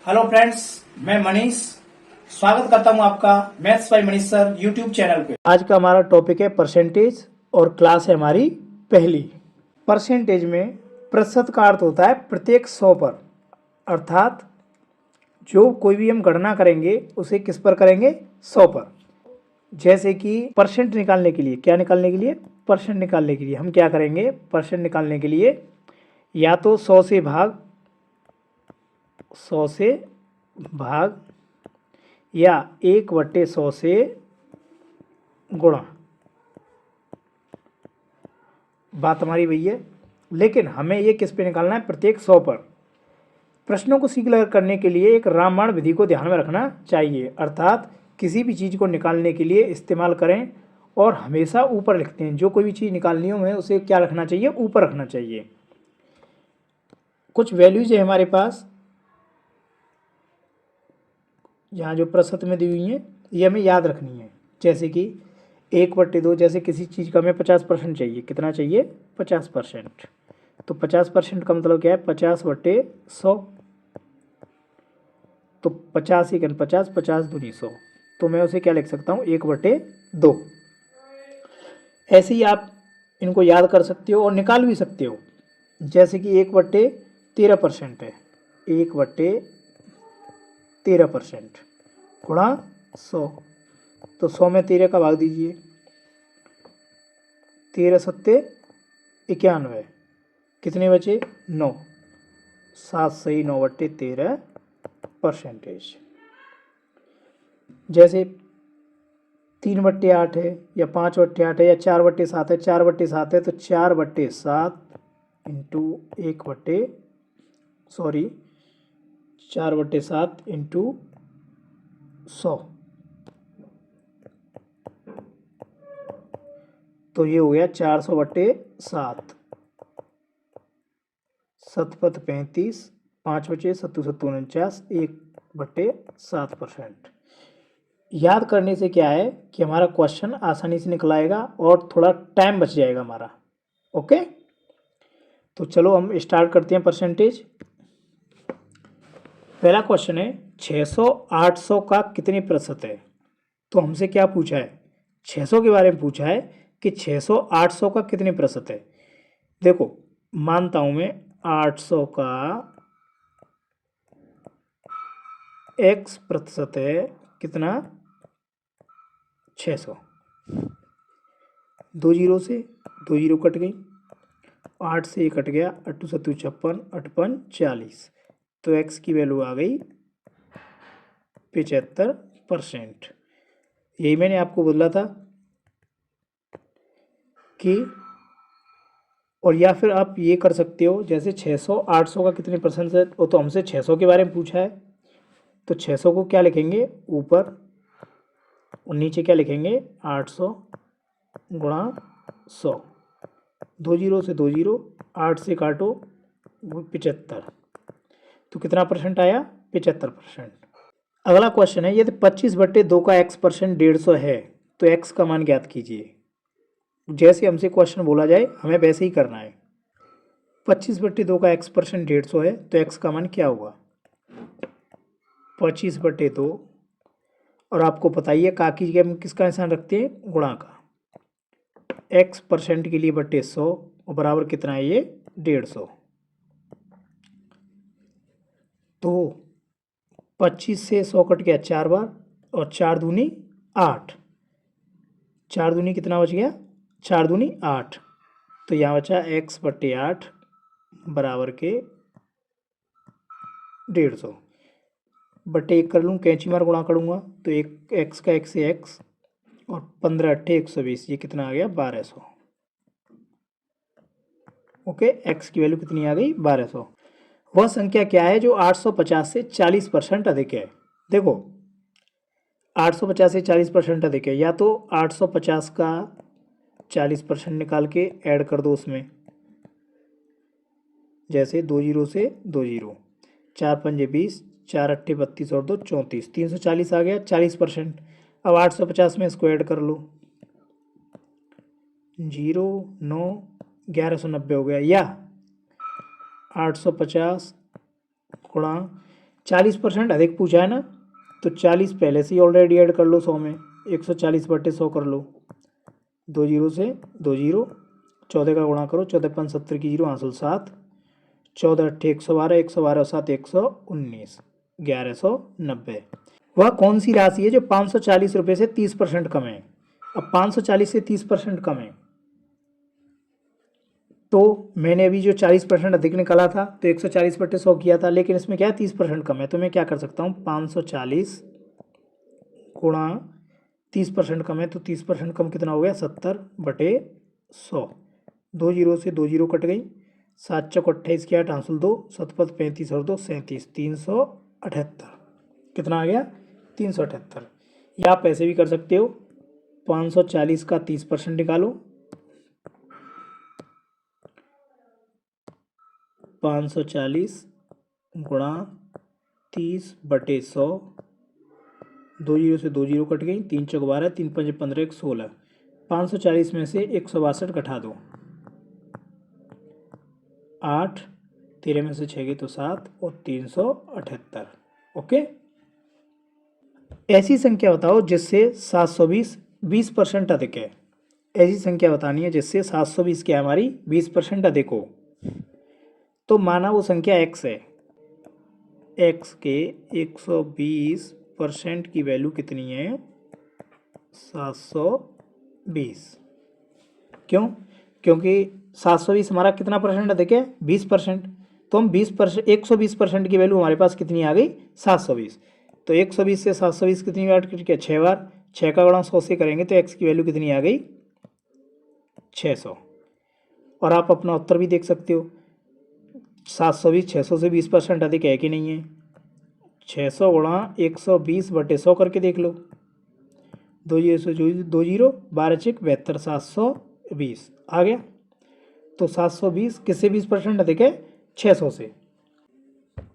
Hello friends, मैं मनीष स्वागत करता हूं आपका maths by Manish sir YouTube channel पे। आज का हमारा टॉपिक है परसेंटेज और क्लास है हमारी पहली। परसेंटेज में प्रतिशत का अर्थ होता है प्रत्येक 100 पर, अर्थात जो कोई भी हम गणना करेंगे उसे किस पर करेंगे, 100 पर। जैसे कि परसेंट निकालने के लिए, क्या निकालने के लिए, परसेंट निकालने के लिए हम क्या करेंगे, परसेंट निकालने के लिए या तो 100 से भाग या 1/100 से गुणा। बात हमारी वही है, लेकिन हमें ये किस पे निकालना है, प्रत्येक 100 पर। प्रश्नों को शीघ्र करने के लिए एक रामबाण विधि को ध्यान में रखना चाहिए, अर्थात किसी भी चीज़ को निकालने के लिए इस्तेमाल करें और हमेशा ऊपर लिखते हैं। जो कोई भी चीज़ निकालनी हो हमें उसे क्या रखना चाहिए, ऊपर रखना चाहिए। कुछ वैल्यूज है हमारे पास यहाँ जो प्रतिशत में दी हुई हैं, ये हमें याद रखनी है। जैसे कि 1/2, जैसे किसी चीज़ का हमें 50% चाहिए, कितना चाहिए, 50%। तो 50% का मतलब क्या है, 50/100। तो 50 × 50, 50 दूनी 100। तो मैं उसे क्या लिख सकता हूँ, 1/2। ऐसे ही आप इनको याद कर सकते हो और निकाल भी सकते हो। जैसे कि 1/13% है, 1/13% गुणा 100। तो 100 में 13 का भाग दीजिए, 13 सत्ते 91, कितने बचे, 9। 7 सही 9/13%। जैसे 3/8 है या 5/8 है या 4/7 है, 4/7 है तो 4/7 इंटू 4/7 इंटू 100। तो ये हो गया 400/7। 7×5 35, 5 बचे 7×7 49, 1/7%। याद करने से क्या है कि हमारा क्वेश्चन आसानी से निकल आएगा और थोड़ा टाइम बच जाएगा हमारा। ओके, तो चलो हम स्टार्ट करते हैं परसेंटेज। पहला क्वेश्चन है 600 800 का कितने प्रतिशत है। तो हमसे क्या पूछा है, 600 के बारे में पूछा है कि 600 800 का कितने प्रतिशत है। देखो, मानता हूं मैं 800 का x प्रतिशत है, कितना, 600। 2 जीरो से 2 जीरो कट गई, 8 से 1 कट गया, 8 7 56, 8 40। तो x की वैल्यू आ गई 75%। यही मैंने आपको बोला था कि, और या फिर आप ये कर सकते हो, जैसे 600 800 का कितने परसेंट है, वो तो हमसे 600 के बारे में पूछा है। तो 600 को क्या लिखेंगे ऊपर और नीचे क्या लिखेंगे, 800 गुणा 100। 2 जीरो से 2 जीरो, 8 से काटो 75। तो कितना परसेंट आया, 75%। अगला क्वेश्चन है, यदि 25/2 का x% 150 है तो x का मान ज्ञात कीजिए। जैसे हमसे क्वेश्चन बोला जाए हमें वैसे ही करना है। 25/2 का x% 150 है तो x का मान क्या होगा, 25/2। और आपको पता ही है का की जगह हम किसका निशान रखते हैं, गुणा का। x% के लिए बटे 100 और बराबर कितना है ये, 150। तो 25 से 100 कट गया 4 बार और 4 दूनी 8, 4 दूनी कितना बच गया, 4 दूनी 8। तो यहाँ बचा x/8 बराबर के 150 बटे 1 कर लूँ, कैंची मार गुणा करूँगा तो एक x का x से x और 15 × 8 = 120, ये कितना आ गया, 1200। ओके, x की वैल्यू कितनी आ गई, 1200। वह संख्या क्या है जो 850 से 40% अधिक है। देखो, 850 से 40% अधिक है, या तो 850 का 40% निकाल के ऐड कर दो उसमें, जैसे 2 जीरो से 2 जीरो, 4 पंजे 20, 4 अट्ठे 32 और 2 34, 340 आ गया 40%। अब 850 में इसको ऐड कर लो, 0 9 1190 हो गया, या 850 गुणा 40% अधिक पूछा है ना, तो 40 पहले से ही ऑलरेडी ऐड कर लो 100 में, 140/100 कर लो, 2 जीरो से 2 जीरो, 14 का गुणा करो, 14×5 70 की जीरो, हासिल 7, 14×8 112, 112 और 7 119, 1190। वह कौन सी राशि है जो 540 रुपये से 30% कम है? अब 540 से 30% कम है, तो मैंने अभी जो 40% अधिक निकाला था तो 140/100 किया था, लेकिन इसमें क्या है 30% कम है, तो मैं क्या कर सकता हूँ 540 गुणा 30% कम है, तो 30% कम कितना हो गया 70/100, 2 जीरो से 2 जीरो कट गई, 7 चौक 28 की 8 हासिल 2, 7×5 35 और 2 37, 378, कितना आ गया 378। या आप ऐसे भी कर सकते हो, 540 का 30% निकालो, 540 गुणा 30/100, 2 जीरो से 2 जीरो कट गई, 3 चौक 12, 3×5 15, 1 16, 540 में से 162 घटा दो, 8, 13 में से 6 गई तो 7 और 378। ओके, ऐसी संख्या बताओ जिससे 720 20% अधिक है। ऐसी संख्या बतानी है जिससे 720 क्या हमारी 20% अधिक हो। तो माना वो संख्या x है, x के 120% की वैल्यू कितनी है 720। क्यों? क्योंकि 720 हमारा कितना परसेंट अधिक है 20%, तो हम 20% 120% की वैल्यू हमारे पास कितनी आ गई 720। तो 120 से 720 कितनी बार कट गया 6 बार, 6 का गुणा 100 से करेंगे तो x की वैल्यू कितनी आ गई 600। और आप अपना उत्तर भी देख सकते हो, 720 600 से 20% अधिक है कि नहीं है। 600 गुणा 120/100 करके देख लो, 2 जीरो से 2 जीरो, 12 चिक 72, 720 आ गया। तो 720 किससे 20% अधिक है 600 से।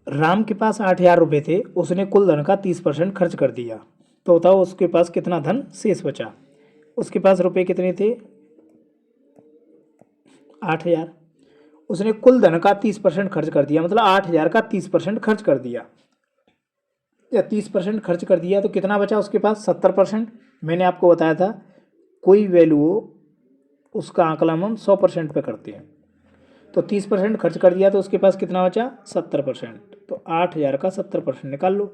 राम के पास 8,000 रुपये थे, उसने कुल धन का 30% खर्च कर दिया, तो बताओ उसके पास कितना धन शेष बचा। उसके पास रुपये कितने थे 8,000, उसने कुल धन का 30% खर्च कर दिया, मतलब 8,000 का 30% खर्च कर दिया, या 30% खर्च कर दिया, तो कितना बचा उसके पास 70%। मैंने आपको बताया था कोई वैल्यू हो उसका आकलन हम 100% पे करते हैं, तो 30% खर्च कर दिया तो उसके पास कितना बचा 70%। तो 8,000 का 70% निकाल लो,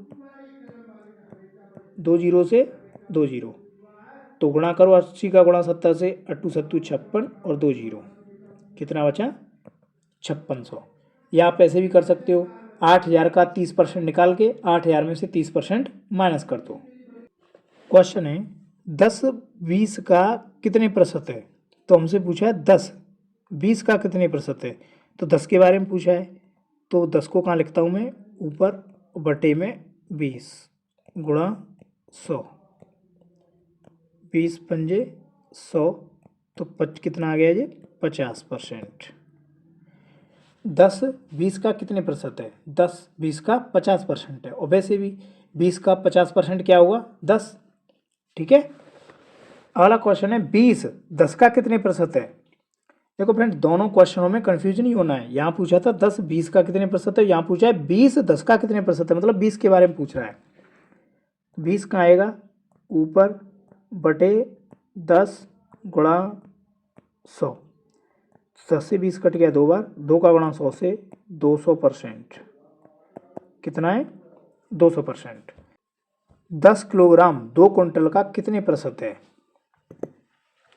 2 जीरो से 2 जीरो, तो गुणा करो 80 का गुणा 70 से, 8 7 56 और 2 जीरो, कितना बचा 5600। या आप ऐसे भी कर सकते हो, 8,000 का 30% निकाल के 8,000 में से 30% माइनस कर दो। क्वेश्चन है 10 20 का कितने प्रतिशत है, तो हमसे पूछा है 10 20 का कितने प्रतिशत है, तो 10 के बारे में पूछा है, तो 10 को कहाँ लिखता हूँ मैं ऊपर बटे में 20 गुणा 100, 20 पंजे 100, तो कितना आ गया ये 50%। 10 20 का कितने प्रतिशत है, 10 20 का 50% है, और वैसे भी 20 का 50% क्या होगा 10। ठीक है, अगला क्वेश्चन है 20 10 का कितने प्रतिशत है। देखो फ्रेंड, दोनों क्वेश्चनों में कंफ्यूजन नहीं होना है। यहाँ पूछा था 10 20 का कितने प्रतिशत है, यहाँ पूछा है 20 10 का कितने प्रतिशत है, मतलब 20 के बारे में पूछ रहा है। 20 कहाँ आएगा ऊपर बटे 10 गुणा 100, 10 से 20 कट गया 2 बार, 2 का गुणा 100 से 200%, कितना है 200%। 10 किलोग्राम 2 कुंटल का कितने प्रतिशत है,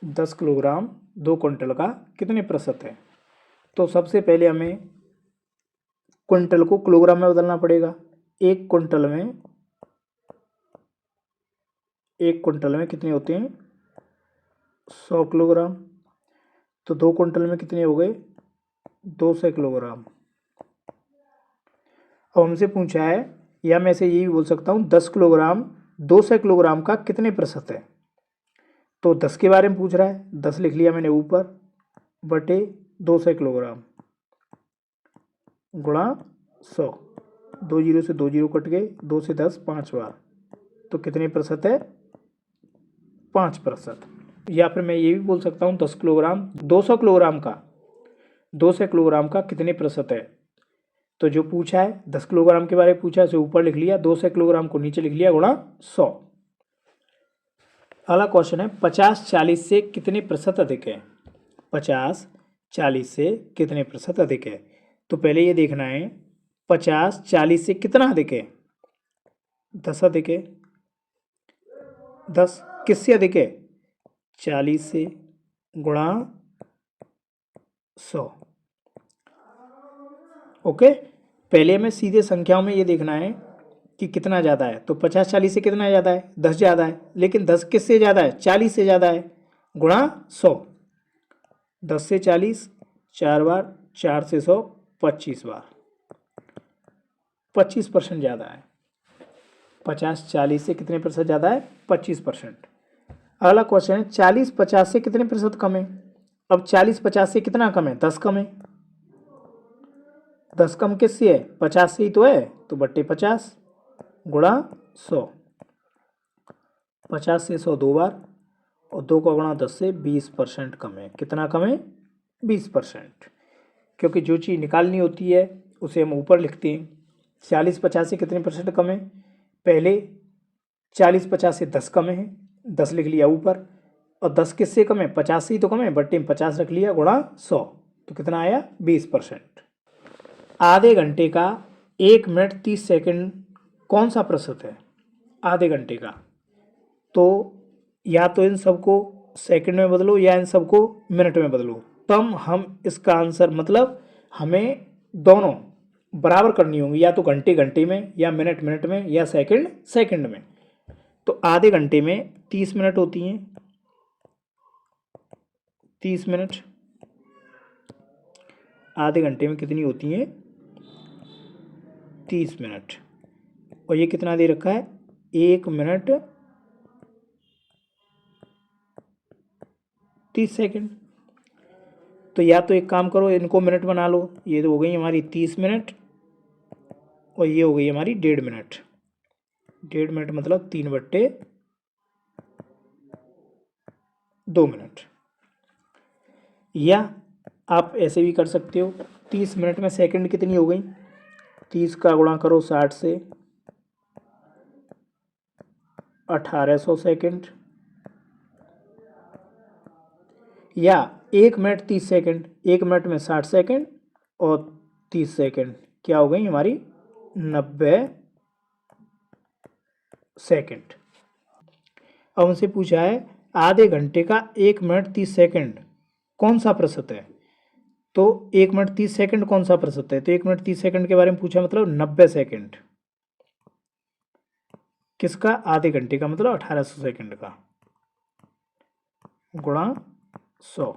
10 किलोग्राम 2 कुंटल का कितने प्रतिशत है। तो सबसे पहले हमें कुंटल को किलोग्राम में बदलना पड़ेगा। एक कुंटल में कितने होते हैं 100 किलोग्राम, तो 2 कुंटल में कितने हो गए 200 किलोग्राम। अब हमसे पूछा है, या मैं से यही बोल सकता हूँ 10 किलोग्राम 200 किलोग्राम का कितने प्रतिशत है, तो 10 के बारे में पूछ रहा है, 10 लिख लिया मैंने ऊपर बटे 200 किलोग्राम गुणा 100, 2 जीरो से 2 जीरो कट गए, 2 से 10 5 बार, तो कितने प्रतिशत है 5%। या फिर मैं ये भी बोल सकता हूँ 10 किलोग्राम 200 किलोग्राम का 200 किलोग्राम का कितने प्रतिशत है, तो जो पूछा है 10 किलोग्राम के बारे में पूछा है, उसे ऊपर लिख लिया, 200 किलोग्राम को नीचे लिख लिया, गुणा 100। अगला क्वेश्चन है 50-40 से कितने प्रतिशत अधिक है। 50-40 से कितने प्रतिशत अधिक है। तो पहले ये देखना है 50-40 से कितना अधिक है। 10 अधिक है। 10 किससे अधिक है। 40 से, गुणा 100। ओके, पहले हमें सीधे संख्याओं में ये देखना है कि कितना ज़्यादा है। तो 50-40 से कितना ज़्यादा है। 10 ज़्यादा है, लेकिन 10 किससे ज़्यादा है। 40 से ज़्यादा है, गुणा 100। 10 से 40 4 बार, 4 से 100 25 बार, 25% ज़्यादा है। 50-40 से कितने प्रतिशत ज़्यादा है। 25%। अगला क्वेश्चन है 40-50 से कितने प्रतिशत कम है। अब 40-50 से कितना कम है। 10 कम है। 10 कम किससे है। 50 से ही तो है, तो बट्टे 50, गुणा 100। 50 से 100 2 बार, और 2 का गुणा 10 से 20% कम है। कितना कम है। 20%। क्योंकि जो चीज़ निकालनी होती है उसे हम ऊपर लिखते हैं। 40-50 से कितने परसेंट कम है। पहले 40-50 से 10 कम है, 10 लिख लिया ऊपर, और 10 किससे कम है। 50 से ही तो कम है, बट्टे में 50 रख लिया, गुणा 100। तो कितना आया। 20%। आधे घंटे का 1 मिनट 30 सेकंड कौन सा प्रतिशत है। आधे घंटे का, तो या तो इन सबको सेकंड में बदलो या इन सबको मिनट में बदलो, तब हम इसका आंसर, मतलब हमें दोनों बराबर करनी होंगी, या तो घंटे घंटे में, या मिनट मिनट में, या सेकंड सेकंड में। तो आधे घंटे में 30 मिनट होती हैं। 30 मिनट आधे घंटे में कितनी होती हैं। 30 मिनट। और ये कितना दे रखा है। 1 मिनट 30 सेकंड। तो या तो एक काम करो, इनको मिनट बना लो। ये तो हो गई हमारी 30 मिनट, और ये हो गई हमारी 1.5 मिनट। 1.5 मिनट मतलब 3/2 मिनट। या आप ऐसे भी कर सकते हो, 30 मिनट में सेकंड कितनी हो गई। 30 का गुणा करो 60 से, 1800 सेकंड। या 1 मिनट 30 सेकंड, 1 मिनट में 60 सेकंड और 30 सेकंड, क्या हो गई हमारी 90 सेकंड। अब उनसे पूछा है आधे घंटे का 1 मिनट 30 सेकंड कौन सा प्रतिशत है। तो 1 मिनट 30 सेकंड कौन सा प्रतिशत है। तो 1 मिनट 30 सेकंड के बारे में पूछा, मतलब 90 सेकंड। किसका। आधे घंटे का, मतलब 1800 सेकंड का, गुणा 100।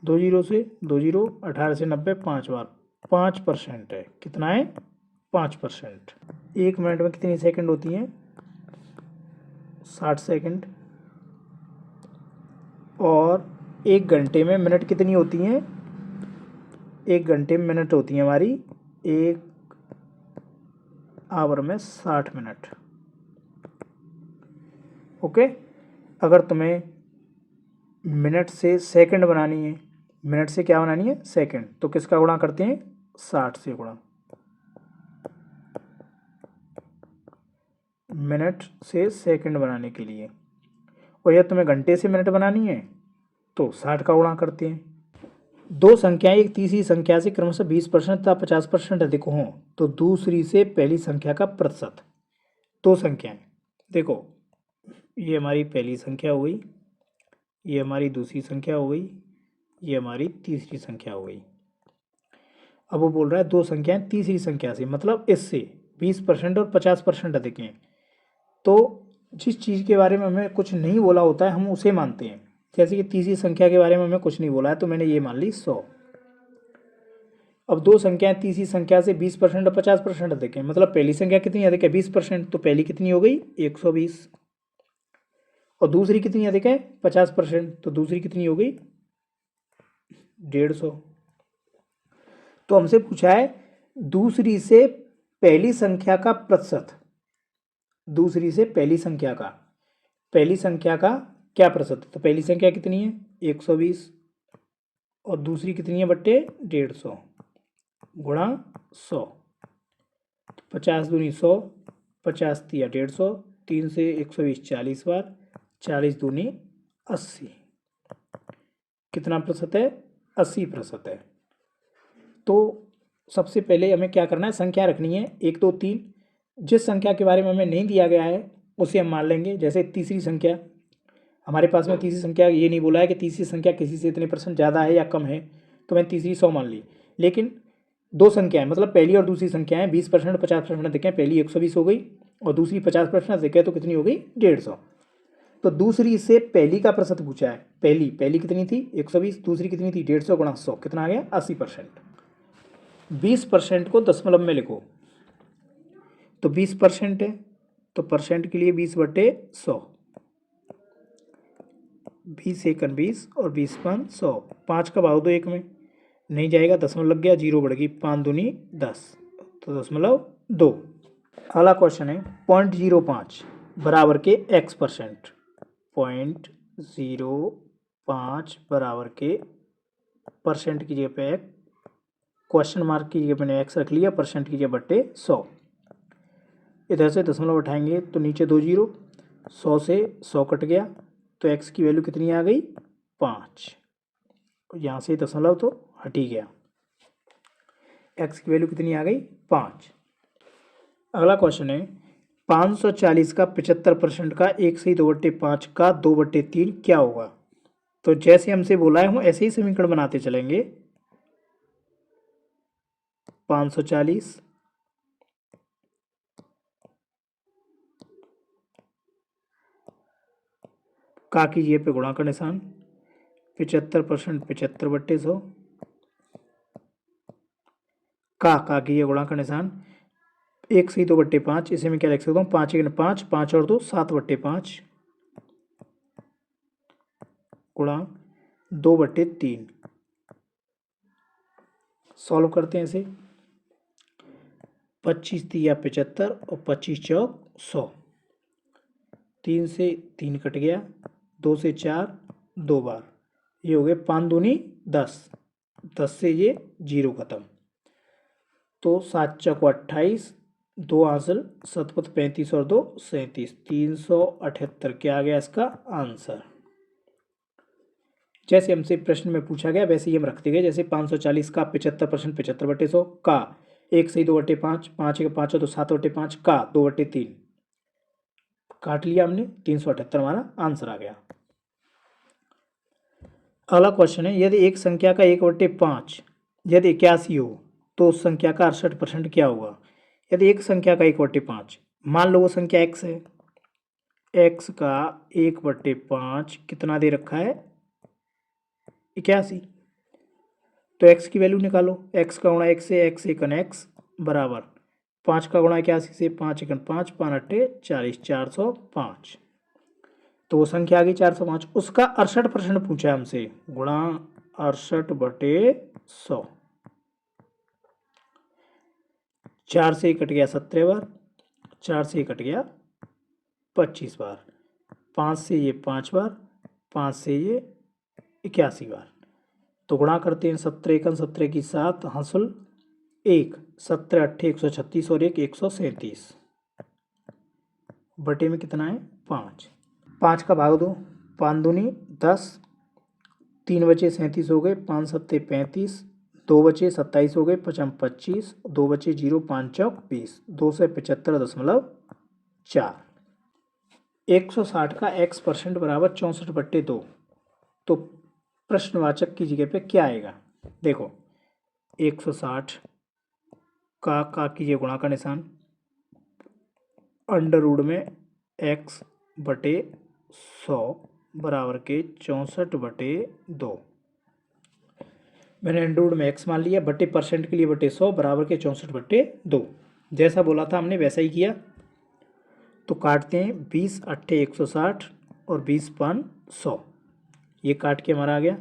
2 जीरो से 2 जीरो, 18 से 90 5 बार, 5% है। कितना है। 5%। 1 मिनट में कितनी सेकंड होती हैं। 60 सेकंड। और 1 घंटे में मिनट कितनी होती हैं। 1 घंटे में मिनट होती हैं हमारी 1 आवर में 60 मिनट। ओके, अगर तुम्हें मिनट से सेकंड बनानी है, मिनट से क्या बनानी है सेकंड, तो किसका गुणा करते हैं 60 से गुणा। मिनट से सेकंड बनाने के लिए। और यह तुम्हें घंटे से मिनट बनानी है तो 60 का गुणा करते हैं। दो संख्याएं एक तीसरी संख्या से क्रमशः 20% तथा 50% अधिक हों तो दूसरी से पहली संख्या का प्रतिशत। दो संख्याएं, देखो ये हमारी पहली संख्या हो गई, ये हमारी दूसरी संख्या हो गई, ये हमारी तीसरी संख्या हो गई। अब वो बोल रहा है दो संख्याएं तीसरी संख्या से, मतलब इससे 20% और 50% अधिक हैं। तो जिस चीज़ के बारे में हमें कुछ नहीं बोला होता है हम उसे मानते हैं। जैसे कि तीसरी संख्या के बारे में हमें कुछ नहीं बोला है तो मैंने ये मान ली 100। अब दो संख्याएं तीसरी संख्या से 20% और 50% अधिक है, मतलब पहली संख्या कितनी अधिक है 20%, तो पहली कितनी हो गई 120। और दूसरी कितनी अधिक है 50%, तो दूसरी कितनी हो गई 150। तो हमसे पूछा है दूसरी से पहली संख्या का प्रतिशत। दूसरी से पहली संख्या का, पहली संख्या का क्या प्रतिशत है। तो पहली संख्या कितनी है 120 और दूसरी कितनी है बट्टे 150। गुणा 100, 50 दूनी 100, 50 तिया 150, 3 से 120 40 बार, 40 दूनी 80, कितना प्रतिशत है? 80% है। तो सबसे पहले हमें क्या करना है, संख्या रखनी है 1 2 3। जिस संख्या के बारे में हमें नहीं दिया गया है उसे हम मान लेंगे। जैसे तीसरी संख्या, हमारे पास में तीसरी संख्या ये नहीं बोला है कि तीसरी संख्या किसी से इतने % ज़्यादा है या कम है, तो मैंने तीसरी 100 मान ली। लेकिन दो संख्याएं, मतलब पहली और दूसरी संख्याएं 20% 50% देखें, पहली 120 हो गई और दूसरी 50% देखें तो कितनी हो गई? 150। तो दूसरी से पहली का प्रतिशत पूछा है। पहली कितनी थी? 120, दूसरी कितनी थी? 150 गुणा 100, कितना आ गया? 80%। 20% को दशमलव में लिखो, तो 20% है, तो परसेंट के लिए 20/100, 20 एकन 20 और 20 पाँच 100। 5 का भाव दो एक में, नहीं जाएगा, दशमलव लग गया, 0 बढ़ गई, 5 दूनी 10, तो 0.2। अगला क्वेश्चन है 0.05 बराबर के x%। 0.05 बराबर के परसेंट की जगह पे क्वेश्चन मार्क की जगह मैंने x रख लिया, परसेंट की जगह बट्टे 100। इधर से दशमलव उठाएंगे तो नीचे 2 0, 100 से 100 कट गया, तो x की वैल्यू कितनी आ गई? 5। यहाँ से दशमलव तो हट ही गया, x की वैल्यू कितनी आ गई? 5। अगला क्वेश्चन है 540 का 75% का 1/2/5 का 2/3 क्या होगा? तो जैसे हमसे बोला है हम ऐसे ही समीकरण बनाते चलेंगे। 540 का कीजिए पे गुणा का निशान, 75% 75/100, का कीजिए गुणा का निशान, 1/2/5, इसे मैं क्या लिख सकता हूँ? 5 1 5, 5 और 2 7/5 गुणा 2/3। सॉल्व करते हैं इसे, 25 तिया 75 और 25 चौक 100, 3 से 3 कट गया, 2 से 4 2 बार, ये हो गए 5 दूनी 10, 10 से ये 0 खत्म, तो 7 चौक 28, 2 हासिल, 7 35 और 2 37, 378 क्या आ गया इसका आंसर। जैसे हमसे प्रश्न में पूछा गया वैसे ही हम रखते गए। जैसे 540 का 75% 75/100, का 1/2/5, 5 1 5 तो 7/5, का 2/3 काट लिया हमने, 378 हमारा आंसर आ गया। अगला क्वेश्चन है यदि एक संख्या का 1/5 यदि 81 हो तो उस संख्या का 68% क्या होगा? यदि एक संख्या का 1/5, मान लो वो संख्या x है, x का 1/5 कितना दे रखा है? 81। तो x की वैल्यू निकालो, x का गुणा x से x एकन x बराबर 5 का गुणा 81 से 5 एकन 5, 5 अट्ठे 40, 405, तो वो संख्या आ गई 405। उसका 68% पूछा है हमसे, गुणा 68/100, 4 से कट गया 17 बार, 4 से कट गया 25 बार, 5 से ये 5 बार, 5 से ये 81 बार, तो गुणा करते हैं 17 एकन 17 की 7 हासिल 1, 17 अट्ठे 136 और 1 137, बटे में कितना है? 5। 5 का भाग दो, 5 दूनी 10, 3 बचे 37 हो गए, 5 सत्ते 35, 2 बचे 27 हो गए, 5 25, 2 बचे 0, 5 चौक 20, 275.4। 160 का x% बराबर 64/2, तो प्रश्नवाचक की जगह पे क्या आएगा? देखो 160 का कीजिए गुणा का निशान, अंडर रूट में x/100 बराबर के 64/2, मैंने अंडर रूट में x मान लिया, बटे परसेंट के लिए बटे 100 बराबर के 64/2। जैसा बोला था हमने वैसा ही किया, तो काटते हैं 20 अट्ठे 160 और 20 पान 100, ये काट के हमारा आ गया,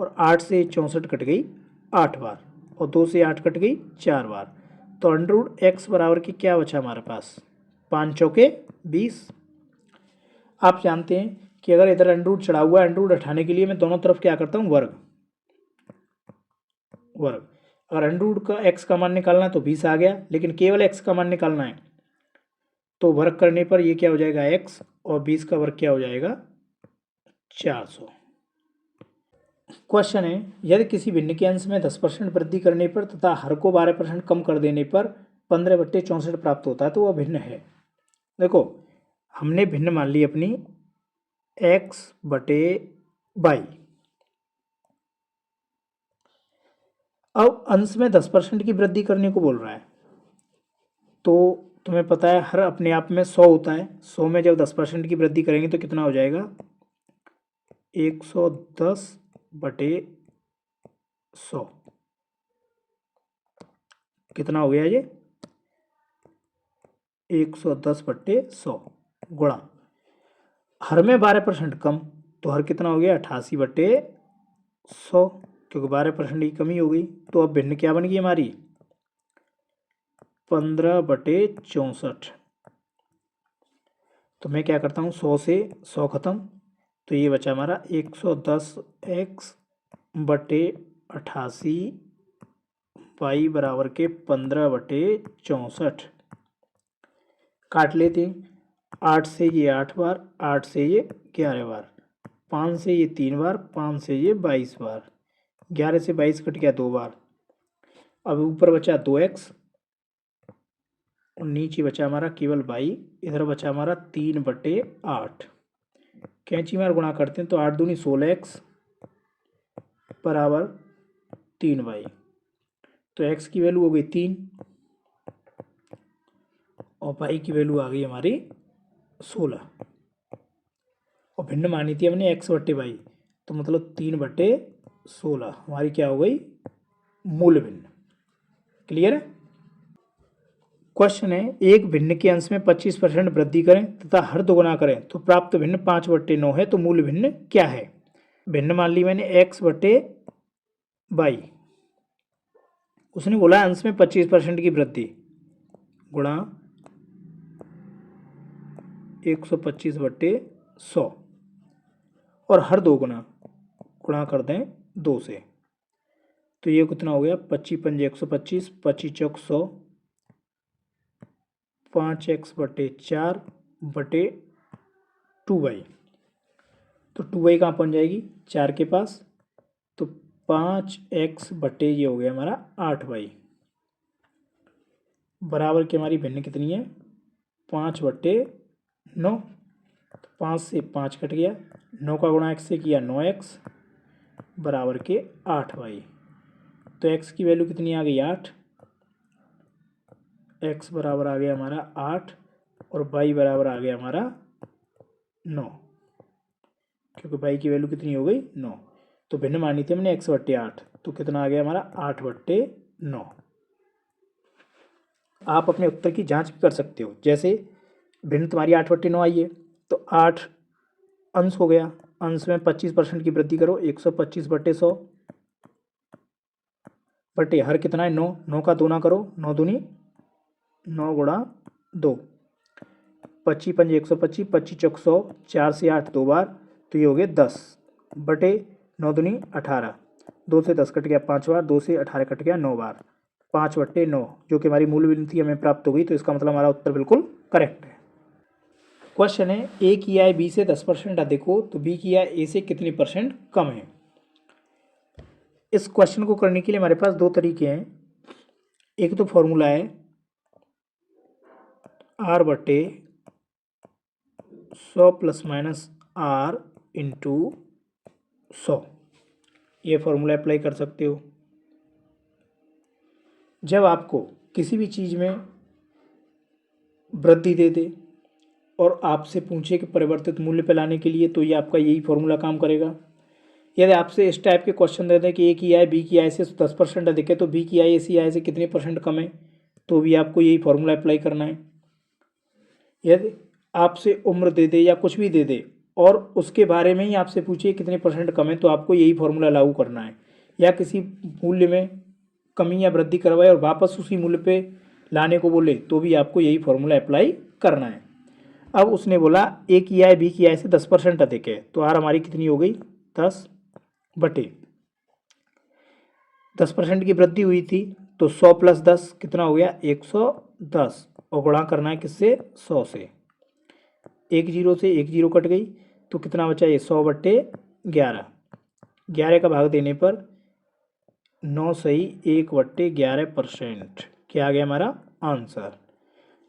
और 8 से 64 कट गई 8 बार, और 2 से 8 कट गई 4 बार, तो अंडर रूट x बराबर की क्या बचा हमारे पास? 5 चौके 20। आप जानते हैं कि अगर इधर अंडर रूट चढ़ा हुआ है, अंडर रूट हटाने के लिए मैं दोनों तरफ क्या करता हूँ? वर्ग। अगर अंडर रूट का एक्स का मान निकालना है तो 20 आ गया, लेकिन केवल एक्स का मान निकालना है तो वर्ग करने पर ये क्या हो जाएगा एक्स, और 20 का वर्ग क्या हो जाएगा 400। क्वेश्चन है, यदि किसी भिन्न के अंश में 10% वृद्धि करने पर तथा हर को 12% कम कर देने पर 15/64 प्राप्त होता है तो वह भिन्न है। देखो हमने भिन्न मान ली अपनी x/y। अब अंश में 10% की वृद्धि करने को बोल रहा है, तो तुम्हें पता है हर अपने आप में 100 होता है। 100 में जब 10% की वृद्धि करेंगे तो कितना हो जाएगा 110/100। कितना हो गया ये 110/100 गुणा हर में 12% कम, तो हर कितना हो गया 88/100, क्योंकि 12% की कमी हो गई। तो अब भिन्न क्या बन गई हमारी 15/64। तो मैं क्या करता हूँ 100 से 100 खत्म, तो ये बचा हमारा 110x/88 y बराबर के 15/64। काट लेते हैं, 8 से ये 8 बार, 8 से ये 11 बार, 5 से ये 3 बार, 5 से ये 22 बार, 11 से 22 कट गया 2 बार। अब ऊपर बचा 2x और नीचे बचा हमारा केवल y, इधर बचा हमारा 3/8। कैंची मार गुणा करते हैं तो 8 दूनी 16x बराबर 3y। तो x की वैल्यू हो गई 3 और y की वैल्यू आ गई हमारी 16। और भिन्न मानी थी हमने x/y, तो मतलब 3/16 हमारी क्या हो गई मूल भिन्न। क्लियर है। क्वेश्चन है, एक भिन्न के अंश में 25% वृद्धि करें तथा हर दोगुना करें तो प्राप्त भिन्न 5/9 है, तो मूल भिन्न क्या है। भिन्न मान ली मैंने x/y, उसने बोला अंश में 25% की वृद्धि गुणा 125/100 और हर दोगुना गुणा कर दें 2 से, तो ये कितना हो गया 25×5 125, 25×4 100, 5x/4/2y। तो 2y कहाँ पहुँच जाएगी 4 के पास, तो 5x बटे ये हो गया हमारा 8y बराबर की हमारी भिन्न कितनी है 5/9। तो 5 से 5 कट गया, 9 का गुणा x से किया 9x बराबर के 8y। तो x की वैल्यू कितनी आ गई 8, x बराबर आ गया हमारा 8 और y बराबर आ गया हमारा 9, क्योंकि y की वैल्यू कितनी हो गई 9। तो भिन्न मानी थी हमने x/8, तो कितना आ गया हमारा 8/9। आप अपने उत्तर की जांच भी कर सकते हो, जैसे भिन्न तुम्हारी 8/9 आई है तो 8 अंश हो गया, अंश में 25% की वृद्धि करो 125/100 बटे हर कितना है 9, 9 का 2 ना करो 9 दूनी 9 गुणा 2, 25×5 125, 25×4 100, 4 से 8 2 बार, तो ये हो गए 10 बटे 9 दूनी 18, 2 से 10 कट गया 5 बार, 2 से 18 कट गया 9 बार, 5/9 जो कि हमारी मूल गिनती हमें प्राप्त हो गई। तो इसका मतलब हमारा उत्तर बिल्कुल करेक्ट है। क्वेश्चन है, ए की आय बी से 10% अधिक हो तो बी की आय ए से कितनी % कम है। इस क्वेश्चन को करने के लिए हमारे पास 2 तरीके हैं। एक तो फॉर्मूला है r/100 ± r × 100, ये फॉर्मूला अप्लाई कर सकते हो। जब आपको किसी भी चीज़ में वृद्धि दे दे और आपसे पूछे कि परिवर्तित मूल्य पे लाने के लिए, तो ये आपका यही फॉर्मूला काम करेगा। यदि आपसे इस टाइप के क्वेश्चन दे दें कि ए की आय बी की आय से 10% अधिक है तो बी की आय ए सी आय से कितने % कम है, तो भी आपको यही फॉर्मूला अप्लाई करना है। यदि आपसे उम्र दे दे या कुछ भी दे दे और उसके बारे में ही आपसे पूछे कितने % कम है, तो आपको यही फॉर्मूला लागू करना है। या किसी मूल्य में कमी या वृद्धि करवाए और वापस उसी मूल्य पे लाने को बोले, तो भी आपको यही फॉर्मूला अप्लाई करना है। अब उसने बोला ए की आय बी की आय से 10% अधिक है, तो आर हमारी कितनी हो गई 10 10% की वृद्धि हुई थी, तो 100 + 10 कितना हो गया 110, और गुणा करना है किससे 100 से। एक जीरो से एक जीरो कट गई, तो कितना बचा ये 100/11। 11 का भाग देने पर 9 सही 1/11%, क्या आ गया हमारा आंसर।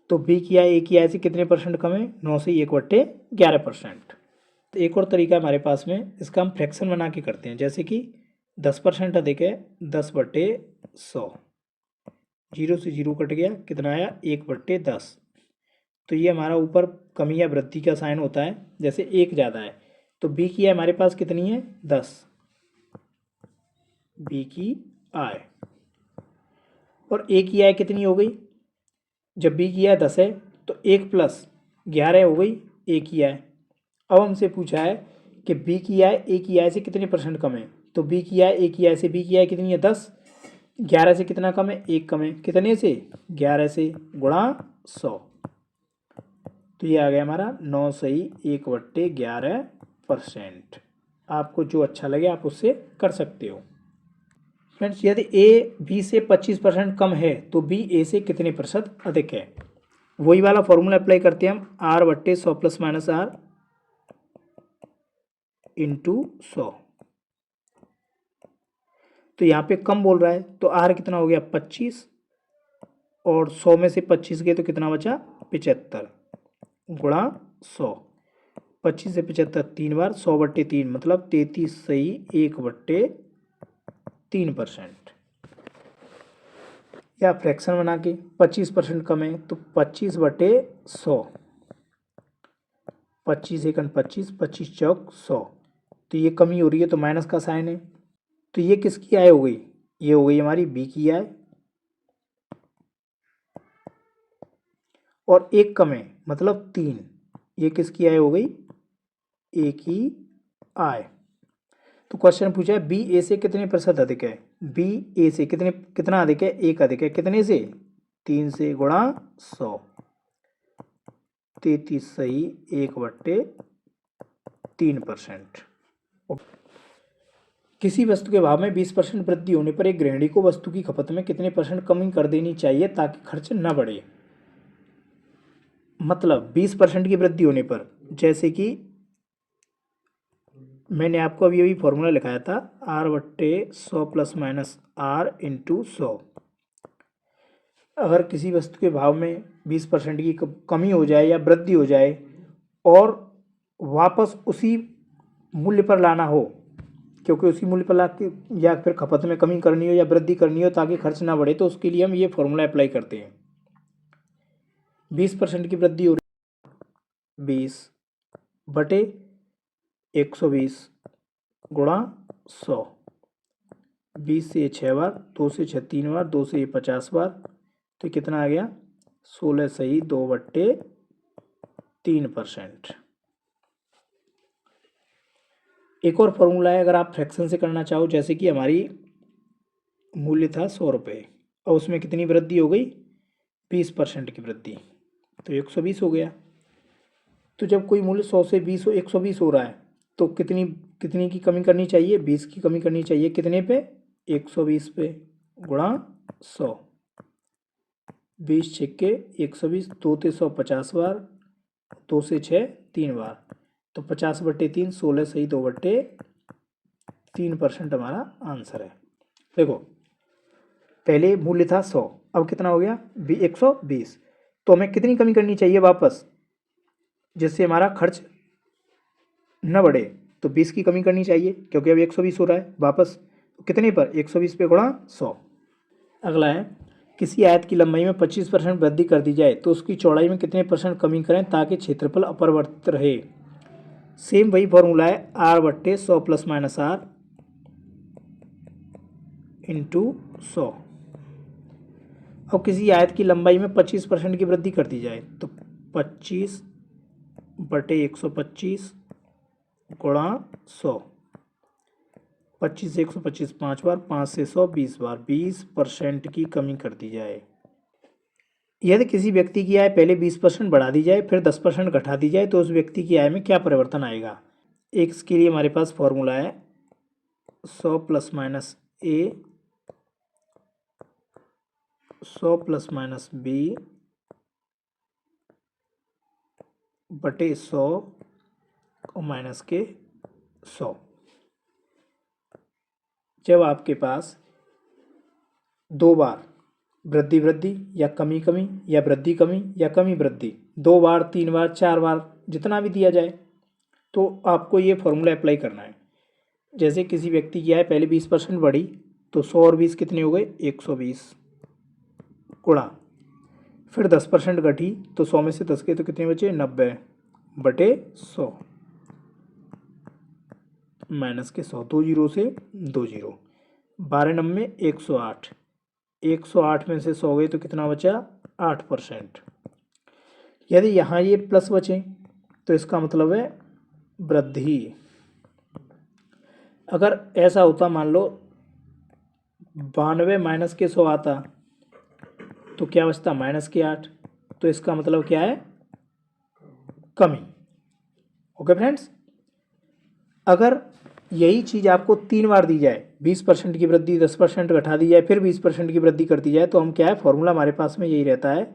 तो बी की आय ए की आय से कितने परसेंट कम है, 9 से 1/11%। तो एक और तरीका हमारे पास में, इसका हम फ्रैक्शन बना के करते हैं। जैसे कि 10% अधिक है 10/100, जीरो से जीरो कट गया, कितना आया 1/10। तो ये हमारा ऊपर कमी या वृद्धि का साइन होता है, जैसे एक ज़्यादा है। तो बी की आय हमारे पास कितनी है 10, बी की आय, और ए की आय कितनी हो गई, जब बी की आय 10 है तो 1 + 11 हो गई ए की आय। अब हमसे पूछा है कि बी की आय ए की आय से कितने परसेंट कम है, तो बी की आय ए की आय से, बी की आय कितनी है 10, 11 से कितना कम है 1 कम है, कितने से 11 से, गुणा 100। तो ये आ गया हमारा 9 सही 1/11%। आपको जो अच्छा लगे आप उससे कर सकते हो। फ्रेंड्स, यदि ए बी से 25% कम है तो बी ए से कितने प्रतिशत अधिक है। वही वाला फॉर्मूला अप्लाई करते हैं हम, R/100 ± R × 100। तो यहाँ पे कम बोल रहा है, तो R कितना हो गया 25, और 100 में से 25 गए तो कितना बचा 75, गुणा 100। 25 से 75 3 बार, 100/3 मतलब 33 सही 1/3%। या फ्रैक्शन बना के 25% कम है तो 25/100, 25 एकन 25, 25 चौक 100। तो ये कमी हो रही है तो माइनस का साइन है। तो ये किसकी आय हो गई, ये हो गई हमारी बी की आय, और एक कम है मतलब 3, ये किसकी आय हो गई ए की आय। तो क्वेश्चन पूछा है बी ए से कितने प्रतिशत अधिक है, बी ए से कितना अधिक है, एक अधिक है, कितने से 3 से, गुणा 100। 33 सही 1/3%। किसी वस्तु के भाव में 20% वृद्धि होने पर एक गृहिणी को वस्तु की खपत में कितने % कमी कर देनी चाहिए ताकि खर्च न बढ़े। मतलब 20% की वृद्धि होने पर, जैसे कि मैंने आपको अभी अभी फॉर्मूला लिखाया था, R/100 ± R × 100। अगर किसी वस्तु के भाव में 20% की कमी हो जाए या वृद्धि हो जाए और वापस उसी मूल्य पर लाना हो, क्योंकि उसी मूल्य पर ला के या फिर खपत में कमी करनी हो या वृद्धि करनी हो ताकि खर्च ना बढ़े, तो उसके लिए हम ये फॉर्मूला अप्लाई करते हैं। 20% की वृद्धि हो रही, 20/120 गुणा 100। 20 से 6 बार, 2 से 6 3 बार, 2 से 50 बार, तो कितना आ गया 16 सही 2/3%। एक और फॉर्मूला है, अगर आप फ्रैक्शन से करना चाहो, जैसे कि हमारी मूल्य था 100 रुपये और उसमें कितनी वृद्धि हो गई 20% की वृद्धि, तो 120 हो गया। तो जब कोई मूल्य 100 से 120 हो रहा है तो कितनी की कमी करनी चाहिए, 20 की कमी करनी चाहिए, कितने पे 120 पे, गुणा 100। 20 छक्के 120, 2 से 100 50 बार, 2 से 6 3 बार, तो 50/3 16 सही 2/3% हमारा आंसर है। देखो पहले मूल्य था 100, अब कितना हो गया 120, तो हमें कितनी कमी करनी चाहिए वापस, जिससे हमारा खर्च न बढ़े, तो 20 की कमी करनी चाहिए क्योंकि अब 120 हो रहा है वापस, कितने पर 120 पे गुणा 100। अगला है किसी आयत की लंबाई में 25% वृद्धि कर दी जाए तो उसकी चौड़ाई में कितने % कमी करें ताकि क्षेत्रफल अपरिवर्तित रहे। सेम वही फॉर्मूला है, R/100 ± R × 100। अब किसी आयत की लंबाई में 25% की वृद्धि कर दी जाए तो 25/125 गुणा 100। 25 से 125 5 बार, 5 से 100 20 बार, 20% की कमी कर दी जाए। यदि किसी व्यक्ति की आय पहले 20% बढ़ा दी जाए फिर 10% घटा दी जाए तो उस व्यक्ति की आय में क्या परिवर्तन आएगा। एक इसके लिए हमारे पास फॉर्मूला है 100 ± A 100 प्लस माइनस बी बटे 100 और माइनस के 100। जब आपके पास दो बार वृद्धि वृद्धि या कमी कमी या वृद्धि कमी या कमी वृद्धि, 2 बार 3 बार 4 बार जितना भी दिया जाए, तो आपको ये फॉर्मूला अप्लाई करना है। जैसे किसी व्यक्ति की आय पहले 20% बढ़ी, तो 100 और 20 कितने हो गए, 120 गुणा, फिर 10% घटी तो 100 में से 10 के तो कितने बचे, 90 बटे 100 माइनस के 100, 2 जीरो से 2 जीरो, 12 नब्बे 108, 108 में से 100 गए तो कितना बचा, 8%। यदि यहाँ ये प्लस बचे तो इसका मतलब है वृद्धि। अगर ऐसा होता, मान लो 92 माइनस के 100 आता तो क्या बचता, माइनस के 8, तो इसका मतलब क्या है, कमी। ओके फ्रेंड्स, अगर यही चीज़ आपको 3 बार दी जाए, 20% की वृद्धि 10% घटा दी जाए, फिर 20% की वृद्धि कर दी जाए, तो हम क्या है, फॉर्मूला हमारे पास में यही रहता है,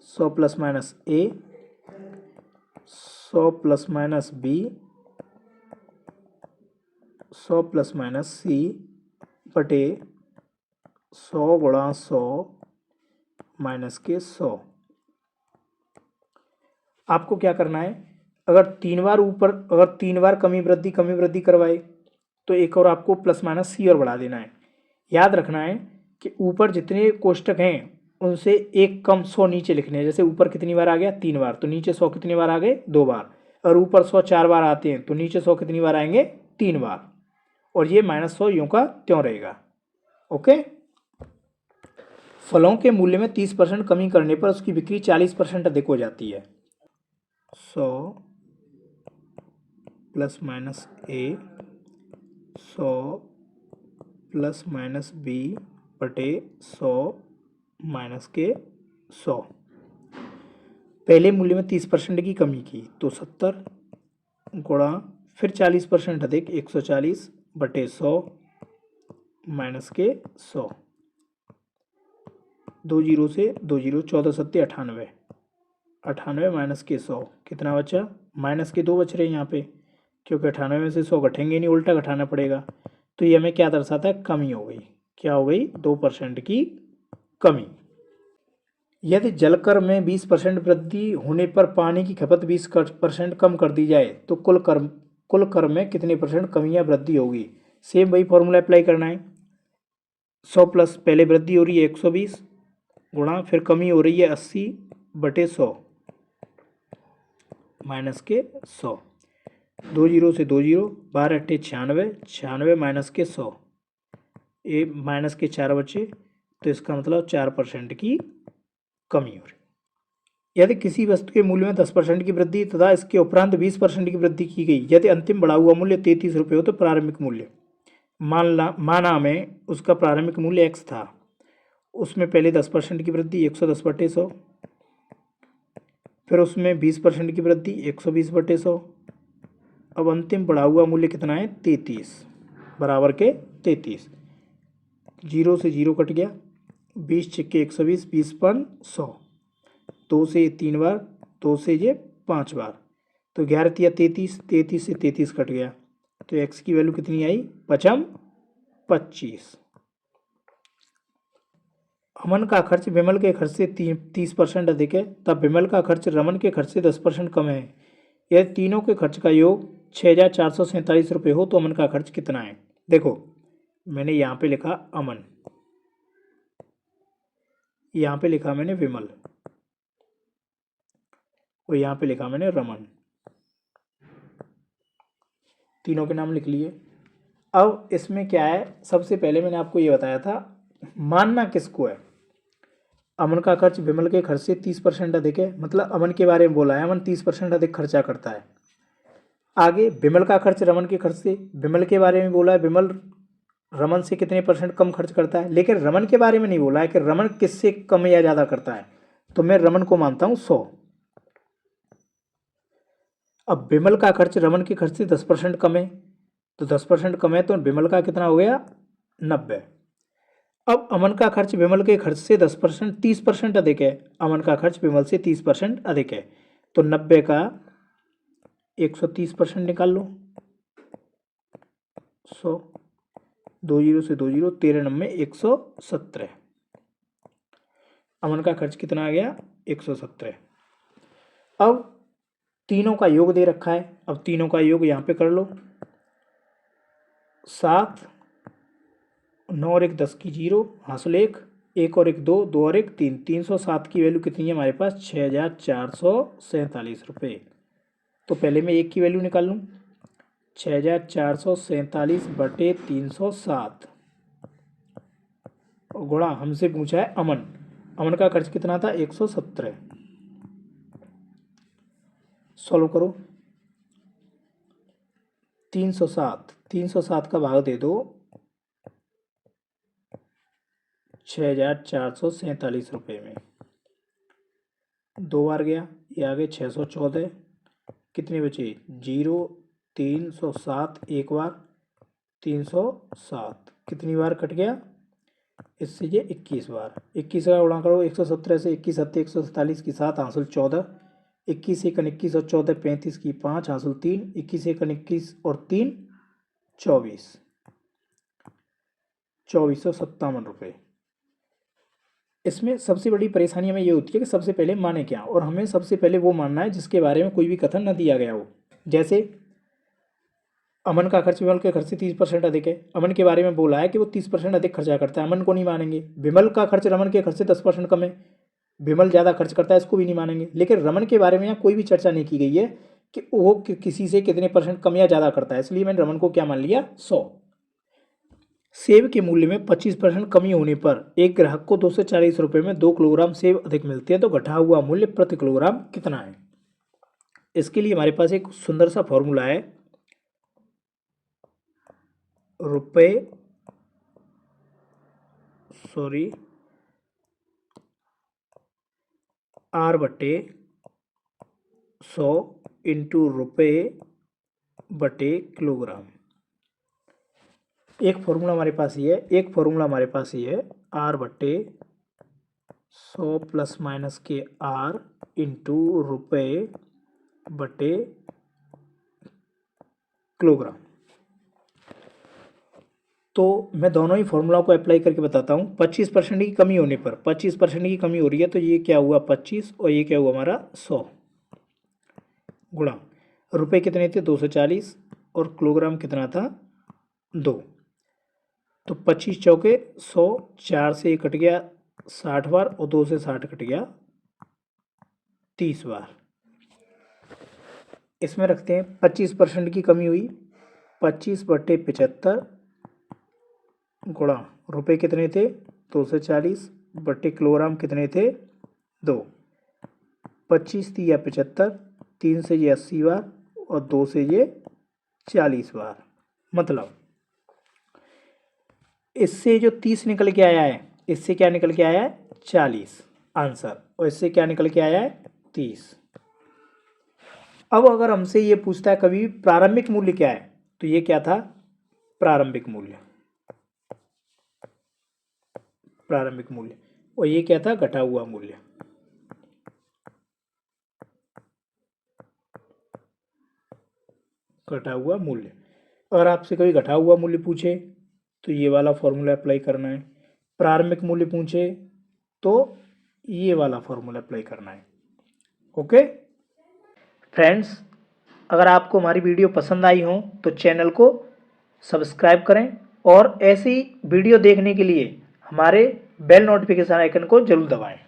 100 plus minus A 100 plus minus B 100 plus minus C बटे 100 गुणा 100 माइनस के 100। आपको क्या करना है, अगर 3 बार ऊपर, अगर 3 बार कमी वृद्धि करवाए तो एक और आपको प्लस माइनस सी और बढ़ा देना है। याद रखना है कि ऊपर जितने कोष्टक हैं उनसे एक कम 100 नीचे लिखने हैं। जैसे ऊपर कितनी बार आ गया, 3 बार, तो नीचे 100 कितनी बार आ गए, 2 बार। और ऊपर 100 4 बार आते हैं तो नीचे 100 कितनी बार आएंगे, 3 बार। और ये -100 यूं का त्यों रहेगा। ओके, फलों के मूल्य में 30% कमी करने पर उसकी बिक्री 40% अधिक हो जाती है। 100 plus minus A 100 plus minus B बटे 100 माइनस के 100। पहले मूल्य में 30% की कमी की तो 70 गुणा, फिर 40% अधिक 140 बटे 100 माइनस के 100, 2 जीरो से 2 जीरो, 14 सत्ते 98, 98 माइनस के 100 कितना बचा, माइनस के 2 बच रहे हैं यहाँ पे, क्योंकि 98 में से 100 घटेंगे नहीं, उल्टा घटाना पड़ेगा। तो ये हमें क्या दर्शाता है, कमी हो गई। क्या हो गई, 2% की कमी। यदि जलकर में 20% वृद्धि होने पर पानी की खपत 20% कम कर दी जाए तो कुल कर में कितने % कमी या वृद्धि होगी। सेम वही फॉर्मूला अप्लाई करना है। 100 प्लस, पहले वृद्धि हो रही है 120 गुणा, फिर कमी हो रही है 80 बटे 100 माइनस के 100, 2 जीरो से 2 जीरो, 12 अट्ठे 96, 96 माइनस के 100, ये माइनस के 4 बचे, तो इसका मतलब 4% की कमी हो रही। यदि किसी वस्तु के मूल्य में 10% की वृद्धि तथा इसके उपरांत 20% की वृद्धि की गई, यदि अंतिम बढ़ा हुआ मूल्य 33 रुपये हो तो प्रारंभिक मूल्य, माना हमें उसका प्रारंभिक मूल्य x था, उसमें पहले 10% की वृद्धि 110 बटे 100, फिर उसमें 20% की वृद्धि 120 बटे 100, अब अंतिम बढ़ा हुआ मूल्य कितना है, 33 बराबर के 33, जीरो से जीरो कट गया, 20 छिक्के 120, 20 पन 100, 2 से 3 बार, 2 से ये 5 बार, तो 11 तिया 33, 33 से 33 कट गया, तो x की वैल्यू कितनी आई, 25। अमन का खर्च विमल के खर्च से 30% अधिक है, तब विमल का खर्च रमन के खर्च से 10% कम है। यदि तीनों के खर्च का योग 6447 रुपये हो तो अमन का खर्च कितना है। देखो, मैंने यहाँ पे लिखा अमन, यहाँ पे लिखा मैंने विमल, और यहाँ पे लिखा मैंने रमन, तीनों के नाम लिख लिए। अब इसमें क्या है, सबसे पहले मैंने आपको ये बताया था, मानना किसको है। अमन का खर्च विमल के खर्च से 30% अधिक है, मतलब अमन के बारे में बोला है, अमन 30% अधिक खर्चा करता है। आगे विमल का खर्च रमन के खर्च से, विमल के बारे में बोला है, विमल रमन से कितने % कम खर्च करता है, लेकिन रमन के बारे में नहीं बोला है कि रमन किससे कम या ज़्यादा करता है। तो मैं रमन को मानता हूँ 100। अब विमल का खर्च रमन के खर्च से 10% कम है, तो 10% कम है तो विमल का कितना हो गया, 90। अब अमन का खर्च विमल के खर्च से 10% 30% अधिक है। अमन का खर्च विमल से 30% अधिक है, तो 90 का 130% निकाल लो। 100, 2 जीरो से 2 जीरो, 13 9 117। अमन का खर्च कितना आ गया? 117। अब तीनों का योग दे रखा है, अब तीनों का योग यहाँ पे कर लो। 7, 9 और 1 10 की 0, हासिल 1, 1 और 1 2, 2 और 1 3, 307 की वैल्यू कितनी है हमारे पास? 6447 रुपये। तो पहले मैं 1 की वैल्यू निकाल लूँ, 6447 बटे 307 गुणा, हमसे पूछा है अमन। अमन का खर्च कितना था? 117। सॉल्व करो। 307 का भाग दे दो 6447 रुपये में, 2 बार गया, ये आ गए 614। कितने बचे? 0, 307, एक बार 307, कितनी बार कट गया इससे? ये 21 बार। 21 का गुणा करो 117 से, 21 7 147 की 7, हासिल 14, 21 1 21 और 14 35 की 5, हासिल 3, 21 1 21 और 3 24, 2457 रुपये। इसमें सबसे बड़ी परेशानी हमें ये होती है कि सबसे पहले माने क्या, और हमें सबसे पहले वो मानना है जिसके बारे में कोई भी कथन न दिया गया हो। जैसे अमन का खर्च विमल के खर्च से 30% अधिक है, अमन के बारे में बोला है कि वो 30% अधिक खर्चा करता है, अमन को नहीं मानेंगे। विमल का खर्च रमन के खर्च से 10% कम है, विमल ज़्यादा खर्च करता है, इसको भी नहीं मानेंगे। लेकिन रमन के बारे में यहाँ कोई भी चर्चा नहीं की गई है कि वो किसी से कितने % कम या ज़्यादा करता है, इसलिए मैंने रमन को क्या मान लिया? 100। सेब के मूल्य में 25% कमी होने पर एक ग्राहक को 240 रुपये में 2 किलोग्राम सेब अधिक मिलते हैं, तो घटा हुआ मूल्य प्रति किलोग्राम कितना है? इसके लिए हमारे पास एक सुंदर सा फॉर्मूला है, R बटे 100 इंटू रुपये बटे किलोग्राम। एक फॉर्मूला हमारे पास ये है, एक फॉर्मूला हमारे पास ये है, R बटे 100 प्लस माइनस के R इंटू रुपये बटे किलोग्राम। तो मैं दोनों ही फॉर्मूला को अप्लाई करके बताता हूँ। 25% की कमी होने पर, 25% की कमी हो रही है, तो ये क्या हुआ? 25, और ये क्या हुआ हमारा? 100 गुणा, रुपये कितने थे? 240, और किलोग्राम कितना था? 2। तो 25 चौके 100, 4 से 1 कट गया 60 बार, और 2 से 60 कट गया 30 बार। इसमें रखते हैं 25% की कमी हुई, 25 बटे 75 गुणा, रुपये कितने थे? 240 बटे किलोग्राम कितने थे? 2। 25 दिया 75, 3 से ये 80 बार, और 2 से ये 40 बार। मतलब इससे जो 30 निकल के आया है, इससे क्या निकल के आया है? 40 आंसर, और इससे क्या निकल के आया है? 30। अब अगर हमसे ये पूछता है कभी प्रारंभिक मूल्य क्या है, तो ये क्या था? प्रारंभिक मूल्य, प्रारंभिक मूल्य, और ये क्या था? घटा हुआ मूल्य। घटा हुआ मूल्य। अगर आपसे कभी घटा हुआ मूल्य पूछे तो ये वाला फॉर्मूला अप्लाई करना है, प्रारंभिक मूल्य पूछे तो ये वाला फॉर्मूला अप्लाई करना है। ओके फ्रेंड्स, अगर आपको हमारी वीडियो पसंद आई हो तो चैनल को सब्सक्राइब करें, और ऐसी वीडियो देखने के लिए हमारे बेल नोटिफिकेशन आइकन को जरूर दबाएं।